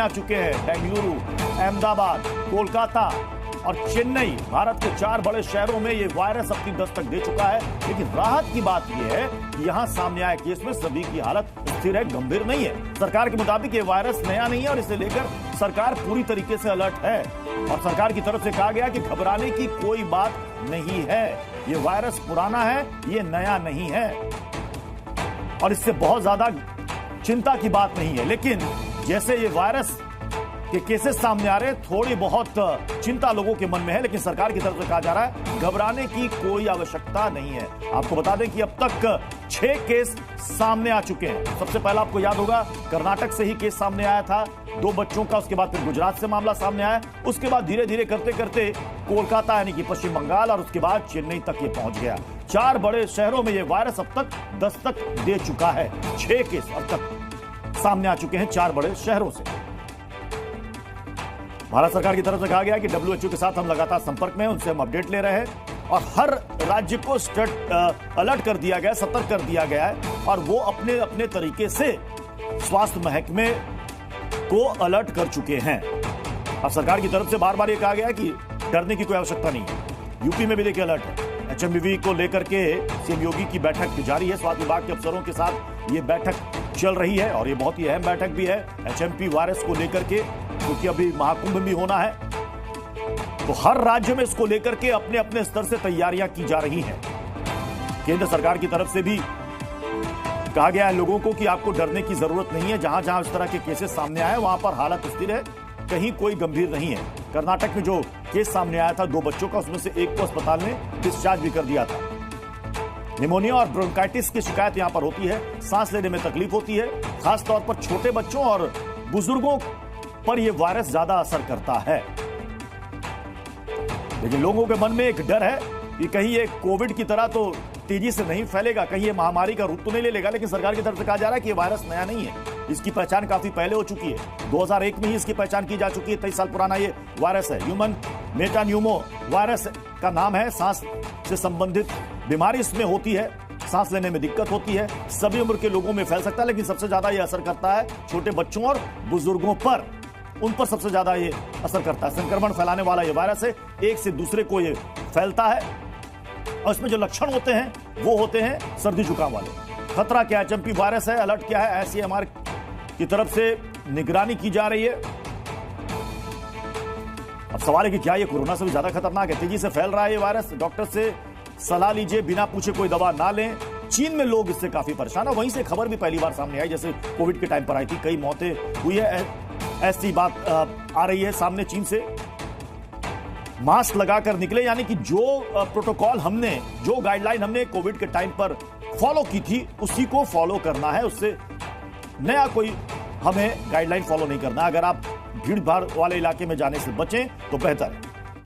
सामने आ चुके हैं। बेंगलुरु, अहमदाबाद, कोलकाता और चेन्नई, भारत के 4 बड़े शहरों में ये वायरस अपनी दस्तक दे चुका है। लेकिन राहत की बात यह है कि यहां सामने आए केस में सभी की हालत स्थिर है, गंभीर नहीं है। सरकार के मुताबिक ये वायरस नया नहीं है और इसे लेकर सरकार पूरी तरीके से अलर्ट है। और सरकार की तरफ से कहा गया कि घबराने की कोई बात नहीं है, ये वायरस पुराना है, ये नया नहीं है और इससे बहुत ज्यादा चिंता की बात नहीं है। लेकिन जैसे ये वायरस के केसेस सामने आ रहे हैं, थोड़ी बहुत चिंता लोगों के मन में है। लेकिन सरकार की तरफ से कहा जा रहा है घबराने की कोई आवश्यकता नहीं है। आपको बता दें कि अब तक 6 केस सामने आ चुके हैं। सबसे पहला आपको याद होगा कर्नाटक से ही केस सामने आया था 2 बच्चों का, उसके बाद फिर गुजरात से मामला सामने आया, उसके बाद धीरे धीरे करते करते कोलकाता यानी कि पश्चिम बंगाल और उसके बाद चेन्नई तक ये पहुंच गया। 4 बड़े शहरों में ये वायरस अब तक दस्तक दे चुका है। 6 केस अब तक सामने आ चुके हैं 4 बड़े शहरों से। भारत सरकार की तरफ से कहा गया कि WHO के साथ हम लगातार संपर्क में हैं, उनसे हम अपडेट ले रहे हैं और हर राज्य को अलर्ट कर दिया गया, सतर्क कर दिया गया है और वो अपने अपने तरीके से स्वास्थ्य महकमे को अलर्ट कर चुके हैं। अब सरकार की तरफ से बार बार ये कहा गया है कि डरने की कोई आवश्यकता नहीं है। यूपी में भी देखिए अलर्ट है। HMPV को लेकर के सीएम योगी की बैठक जारी है, स्वास्थ्य विभाग के अफसरों के साथ ये बैठक चल रही है और ये बहुत ही अहम बैठक भी है HMP वायरस को लेकर के, क्योंकि अभी महाकुंभ भी होना है। तो हर राज्य में इसको लेकर के अपने अपने स्तर से तैयारियां की जा रही हैं। केंद्र सरकार की तरफ से भी कहा गया है लोगों को कि आपको डरने की जरूरत नहीं है। जहां जहां इस तरह के केसेस सामने आए वहां पर हालत स्थिर है, कहीं कोई गंभीर नहीं है। कर्नाटक में जो केस सामने आया था 2 बच्चों का, उसमें से एक को अस्पताल में डिस्चार्ज भी कर दिया था। निमोनिया और ब्रोंकाइटिस की शिकायत यहां पर होती है, सांस लेने में तकलीफ होती है, खासतौर पर छोटे बच्चों और बुजुर्गों पर यह वायरस ज्यादा असर करता है। लेकिन लोगों के मन में एक डर है कि कहीं ये कोविड की तरह तो तेजी से नहीं फैलेगा, कहीं ये महामारी का रूप तो नहीं ले लेगा। लेकिन सरकार की तरफ से कहा जा रहा है कि ये वायरस नया नहीं है, इसकी पहचान काफी पहले हो चुकी है। 2001 में ही इसकी पहचान की जा चुकी है। 23 साल पुराना ये वायरस है। ह्यूमन मेटान्यूमो वायरस का नाम है। सांस से संबंधित बीमारी इसमें होती है, सांस लेने में दिक्कत होती है, सभी उम्र के लोगों में फैल सकता है, लेकिन सबसे ज्यादा यह असर करता है छोटे बच्चों और बुजुर्गों पर। उन पर सबसे ज्यादा ये असर करता है। संक्रमण फैलाने वाला ये वायरस है, एक से दूसरे को ये फैलता है और इसमें जो लक्षण होते हैं वो होते हैं सर्दी जुकाम वाले। खतरा क्या है? HMP वायरस है, अलर्ट क्या है? ICMR की तरफ से निगरानी की जा रही है। अब सवाल है कि क्या ये कोरोना से भी ज्यादा खतरनाक है? तेजी से फैल रहा है ये वायरस। डॉक्टर से सलाह लीजिए, बिना पूछे कोई दवा ना लें। चीन में लोग इससे काफी परेशान है। वहीं से खबर भी पहली बार सामने आई, जैसे कोविड के टाइम पर आई थी, कई मौतें हुई है, ऐसी बात आ रही है सामने चीन से। मास्क लगाकर निकले, यानी कि जो प्रोटोकॉल हमने, जो गाइडलाइन हमने कोविड के टाइम पर फॉलो की थी, उसी को फॉलो करना है। उससे नया कोई हमें गाइडलाइन फॉलो नहीं करना। अगर आप भीड़ भाड़ वाले इलाके में जाने से बचें तो बेहतर है।